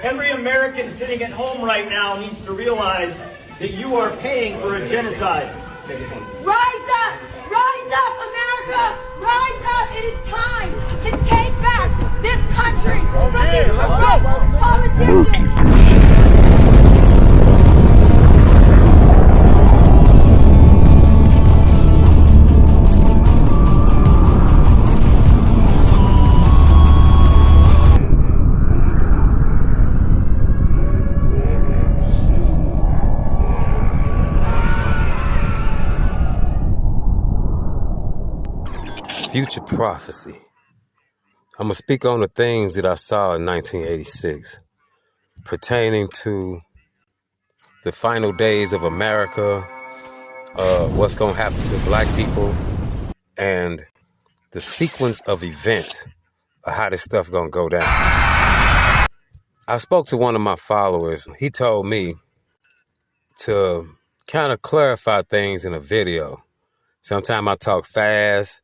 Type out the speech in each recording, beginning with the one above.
Every American sitting at home right now needs to realize that you are paying for a genocide. Rise up! Rise up, America! Rise up! It is time to take back this country from these corrupt politicians! Future prophecy. I'm going to speak on the things that I saw in 1986 pertaining to the final days of America, what's going to happen to black people, and the sequence of events of how this stuff going to go down. I spoke to one of my followers. He told me to kind of clarify things in a video. Sometimes I talk fast.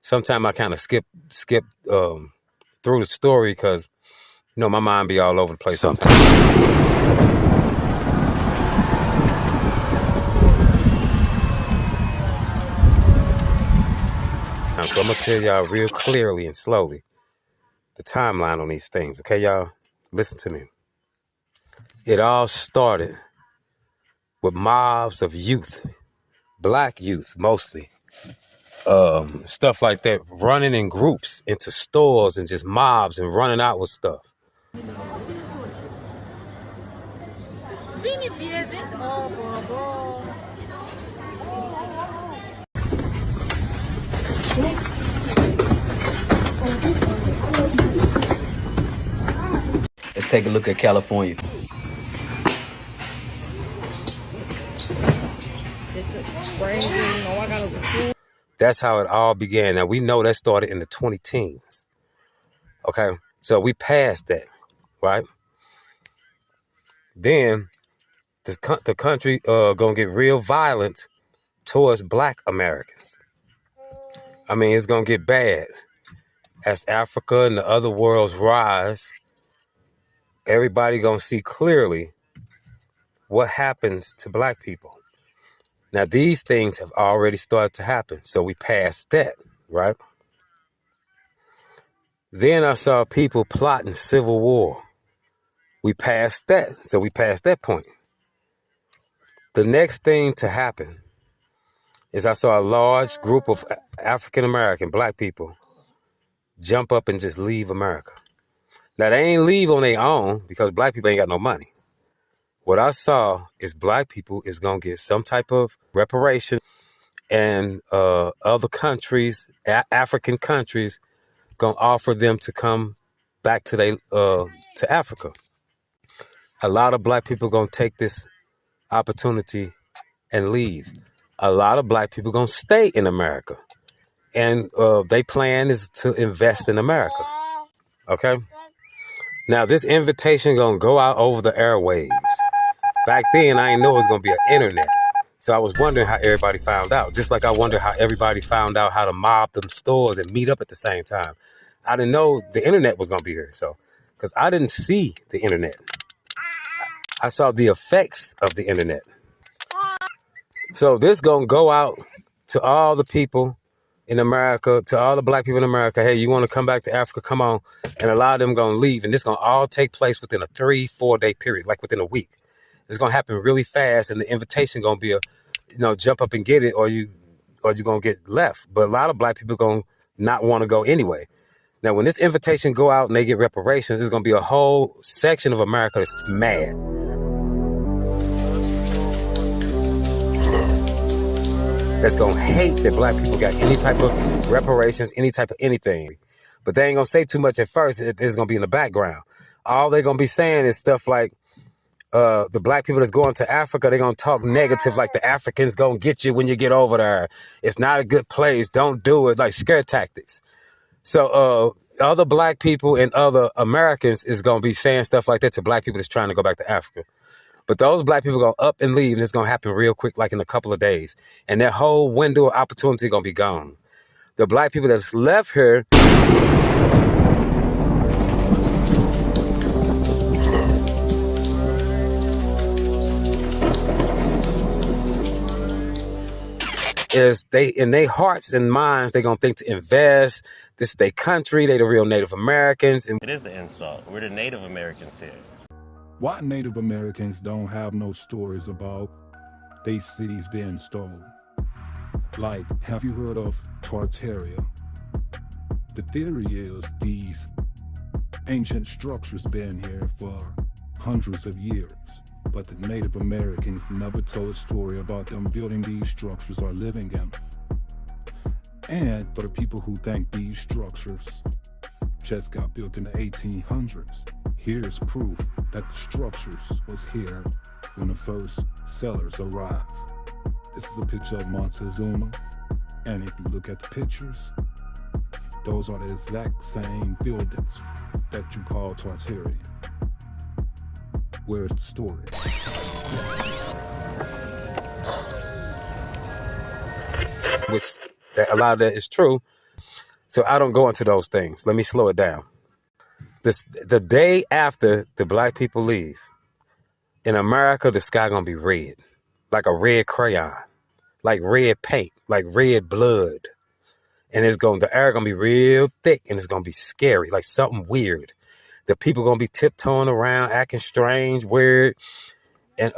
Sometimes I kind of skip through the story because, you know, my mind be all over the place sometimes. So I'm going to tell y'all real clearly and slowly the timeline on these things. Okay, y'all? Listen to me. It all started with mobs of youth, black youth mostly. Stuff like that, running in groups into stores and just mobs and running out with stuff. Let's take a look at California. That's how it all began. Now, we know that started in the 2010s. Okay? So we passed that, right? Then the country going to get real violent towards black Americans. I mean, it's going to get bad. As Africa and the other worlds rise, everybody going to see clearly what happens to black people. Now, these things have already started to happen. So we passed that, right? Then I saw people plotting civil war. We passed that. So we passed that point. The next thing to happen is I saw a large group of African-American black people jump up and just leave America. Now, they ain't leave on their own because black people ain't got no money. What I saw is black people is going to get some type of reparation, and other countries, African countries, going to offer them to come back to Africa. A lot of black people going to take this opportunity and leave. A lot of black people going to stay in America, and their plan is to invest in America. Okay? Now, this invitation going to go out over the airwaves. Back then, I didn't know it was going to be an internet. So I was wondering how everybody found out. Just like I wonder how everybody found out how to mob them stores and meet up at the same time. I didn't know the internet was going to be here. So, because I didn't see the internet. I saw the effects of the internet. So this going to go out to all the people in America, to all the black people in America. Hey, you want to come back to Africa? Come on. And a lot of them going to leave. And this going to all take place within a 3-4 day period, like within a week. It's going to happen really fast, and the invitation going to be jump up and get it, or you're going to get left. But a lot of black people going to not want to go anyway. Now, when this invitation go out and they get reparations, there's going to be a whole section of America that's mad. That's going to hate that black people got any type of reparations, any type of anything. But they ain't going to say too much at first. It's going to be in the background. All they're going to be saying is stuff like, the black people that's going to Africa, they're going to talk negative like the Africans going to get you when you get over there. It's not a good place. Don't do it. Like scare tactics. So other black people and other Americans is going to be saying stuff like that to black people that's trying to go back to Africa. But those black people going to up and leave, and it's going to happen real quick, like in a couple of days. And that whole window of opportunity going to be gone. The black people that's left here, is they in their hearts and minds, they're gonna think to invest. This is their country, they the real Native Americans. And It is an insult. We're the Native Americans here. Why Native Americans don't have no stories about they cities being stolen? Like, have you heard of Tartaria? The theory is these ancient structures been here for hundreds of years, but the Native Americans never told a story about them building these structures or living in them. And for the people who think these structures just got built in the 1800s, here's proof that the structures was here when the first settlers arrived. This is a picture of Montezuma, and if you look at the pictures, those are the exact same buildings that you call Tartaria. Where's the story? which that a lot of that is true. So I don't go into those things. Let me slow it down. The day after the black people leave, in America, the sky gonna be red, like a red crayon, like red paint, like red blood. And the air gonna be real thick, and it's gonna be scary, like something weird. The people gonna be tiptoeing around, acting strange, weird, and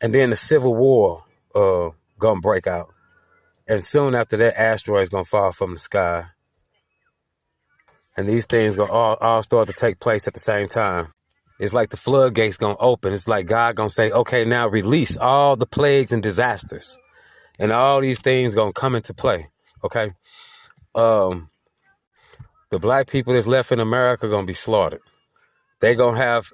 then the Civil War gonna break out, and soon after that, asteroids gonna fall from the sky, and these things gonna all start to take place at the same time. It's like the floodgates gonna open. It's like God gonna say, okay, now release all the plagues and disasters, and all these things gonna come into play. Okay, the black people that's left in America gonna be slaughtered. They gonna have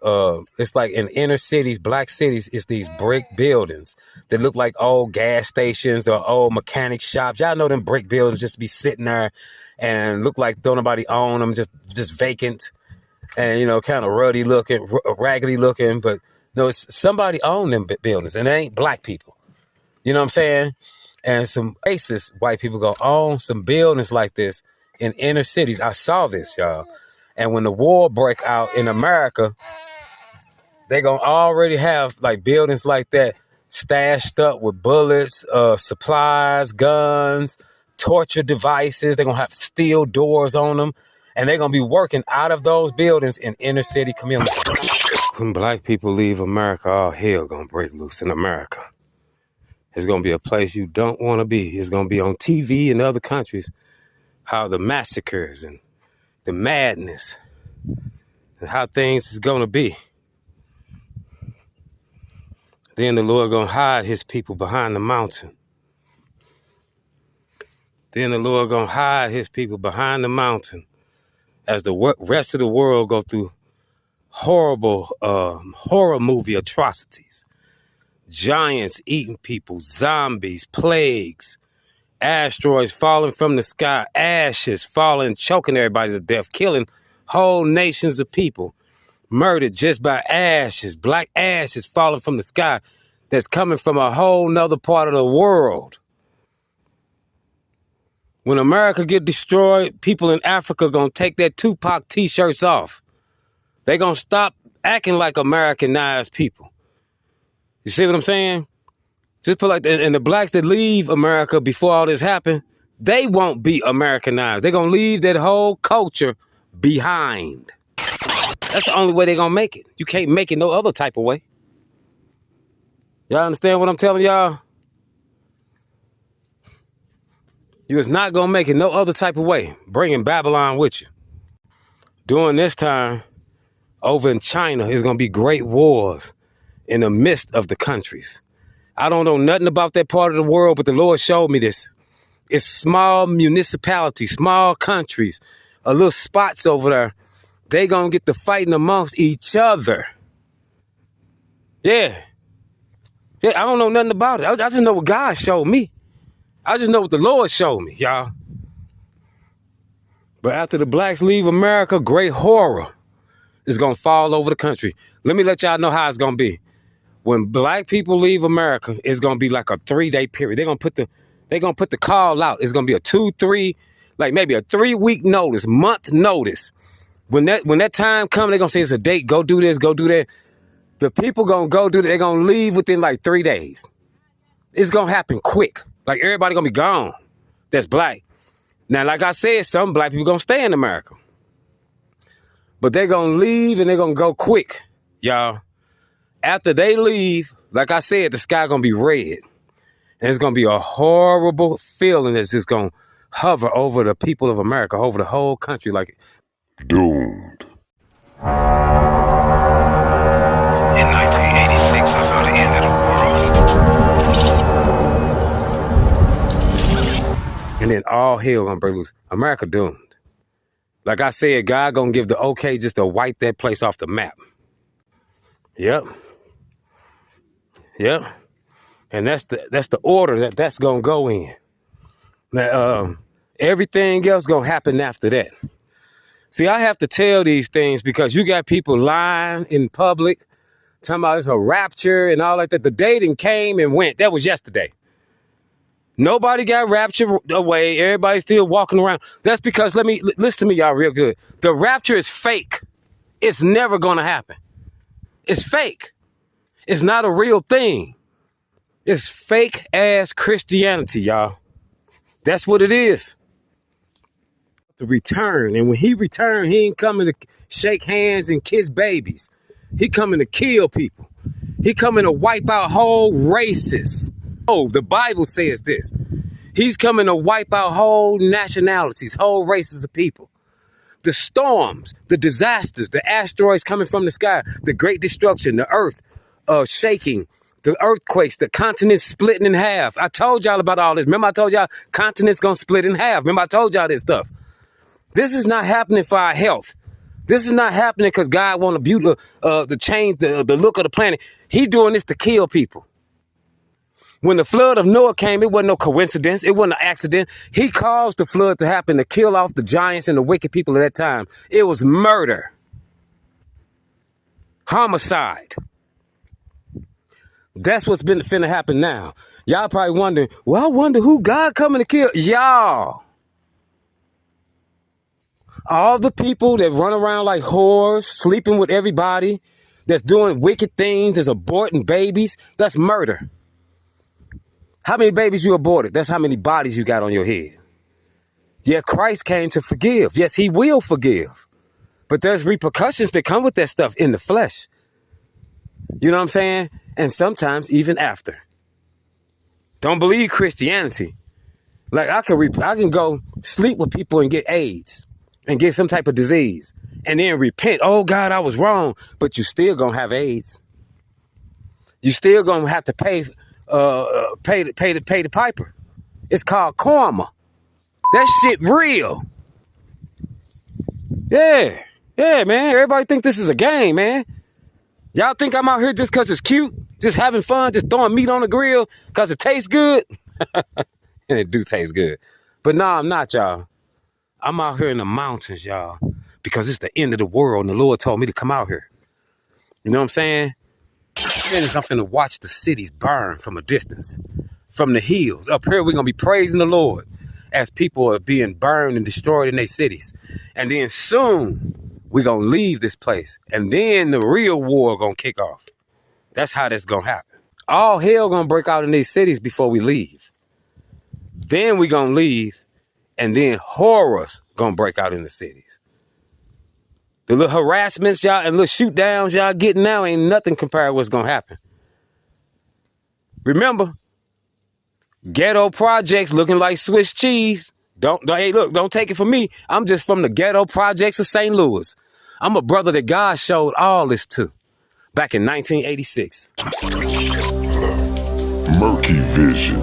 it's like in inner cities, black cities, it's these brick buildings that look like old gas stations or old mechanic shops. Y'all know them brick buildings just be sitting there and look like don't nobody own them, just vacant and kind of ruddy looking, raggedy looking. But no, it's somebody owned them buildings, and it ain't black people. You know what I'm saying? And some racist white people gonna own some buildings like this in inner cities. I saw this, y'all. And when the war break out in America, they gonna already have like buildings like that stashed up with bullets, supplies, guns, torture devices. They're gonna have steel doors on them, and they're gonna be working out of those buildings in inner city communities. When black people leave America, all hell gonna break loose in America. It's going to be a place you don't want to be. It's going to be on TV in other countries, how the massacres and the madness and how things is going to be. Then the Lord going to hide his people behind the mountain. Then the Lord going to hide his people behind the mountain as the rest of the world go through horrible horror movie atrocities. Giants eating people, zombies, plagues, asteroids falling from the sky, ashes falling, choking everybody to death, killing whole nations of people, murdered just by ashes, black ashes falling from the sky that's coming from a whole nother part of the world. When America get destroyed, people in Africa gonna take their Tupac t-shirts off. They gonna stop acting like Americanized people. You see what I'm saying? Just put like that. And the blacks that leave America before all this happened, they won't be Americanized. They're going to leave that whole culture behind. That's the only way they're going to make it. You can't make it no other type of way. Y'all understand what I'm telling y'all? You is not going to make it no other type of way. Bringing Babylon with you. During this time, over in China, there's going to be great wars in the midst of the countries. I don't know nothing about that part of the world, but the Lord showed me this. It's small municipalities, small countries, little spots over there. They gonna get to fighting amongst each other. Yeah, I don't know nothing about it. I just know what God showed me. I just know what the Lord showed me, y'all. But after the blacks leave America, great horror is gonna fall over the country. Let me let y'all know how it's gonna be. When black people leave America, it's gonna be like a 3-day period. They're gonna put the call out. It's gonna be a 2-3, like maybe a 3-week notice, month notice. When that time comes, they're gonna say it's a date. Go do this, go do that. The people gonna go do that. They're gonna leave within like 3 days. It's gonna happen quick. Like everybody gonna be gone that's black. Now, like I said, some black people gonna stay in America. But they're gonna leave and they're gonna go quick, y'all. After they leave, like I said, the sky gonna be red. And it's gonna be a horrible feeling that's just gonna hover over the people of America, over the whole country, like Doomed. In 1986, I saw the end of the world. and then all hell gonna break loose. America doomed. Like I said, God gonna give the okay just to wipe that place off the map. Yep. And that's the order that's gonna go in. Now, everything else gonna happen after that. See, I have to tell these things because you got people lying in public, talking about it's a rapture and all like that. The dating came and went. That was yesterday. Nobody got raptured away. Everybody's still walking around. That's because, listen to me, y'all, real good. The rapture is fake. It's never gonna happen. It's fake. It's not a real thing. It's fake ass Christianity, y'all. That's what it is. To return. And when he returned, he ain't coming to shake hands and kiss babies. He coming to kill people. He coming to wipe out whole races. Oh, the Bible says this. He's coming to wipe out whole nationalities, whole races of people. The storms, the disasters, the asteroids coming from the sky, the great destruction, the earth shaking, the earthquakes, the continents splitting in half. I told y'all about all this. Remember I told y'all continents gonna split in half. Remember I told y'all this stuff. This is not happening for our health. This is not happening because God want to change the look of the planet. He doing this to kill people. When the flood of Noah came, it wasn't no coincidence. It wasn't an accident. He caused the flood to happen to kill off the giants and the wicked people at that time. It was murder. Homicide. That's what's been finna happen now. Y'all probably wondering, well, I wonder who God coming to kill. Y'all. All the people that run around like whores, sleeping with everybody, that's doing wicked things, that's aborting babies, that's murder. How many babies you aborted? That's how many bodies you got on your head. Yeah, Christ came to forgive. Yes, he will forgive. But there's repercussions that come with that stuff in the flesh. You know what I'm saying? And sometimes even after. Don't believe Christianity. Like I can go sleep with people and get AIDS and get some type of disease and then repent. Oh God, I was wrong. But you still gonna have AIDS. You still gonna have to pay the piper. It's called karma. That shit real. Yeah, man. Everybody think this is a game, man. Y'all think I'm out here just because it's cute, just having fun, just throwing meat on the grill because it tastes good? And it do taste good. But no, I'm not, y'all. I'm out here in the mountains, y'all, because it's the end of the world and the Lord told me to come out here. You know what I'm saying? I'm finna watch the cities burn from a distance, from the hills. Up here, we're going to be praising the Lord as people are being burned and destroyed in their cities. And then soon, we're going to leave this place. And then the real war going to kick off. That's how that's going to happen. All hell going to break out in these cities before we leave. Then we're going to leave. And then horrors going to break out in the cities. The little harassments y'all and little shoot downs y'all getting now ain't nothing compared to what's going to happen. Remember, ghetto projects looking like Swiss cheese. Hey, look, don't take it from me. I'm just from the ghetto projects of St. Louis. I'm a brother that God showed all this to back in 1986. Murky vision.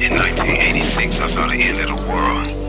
In 1986, I saw the end of the world.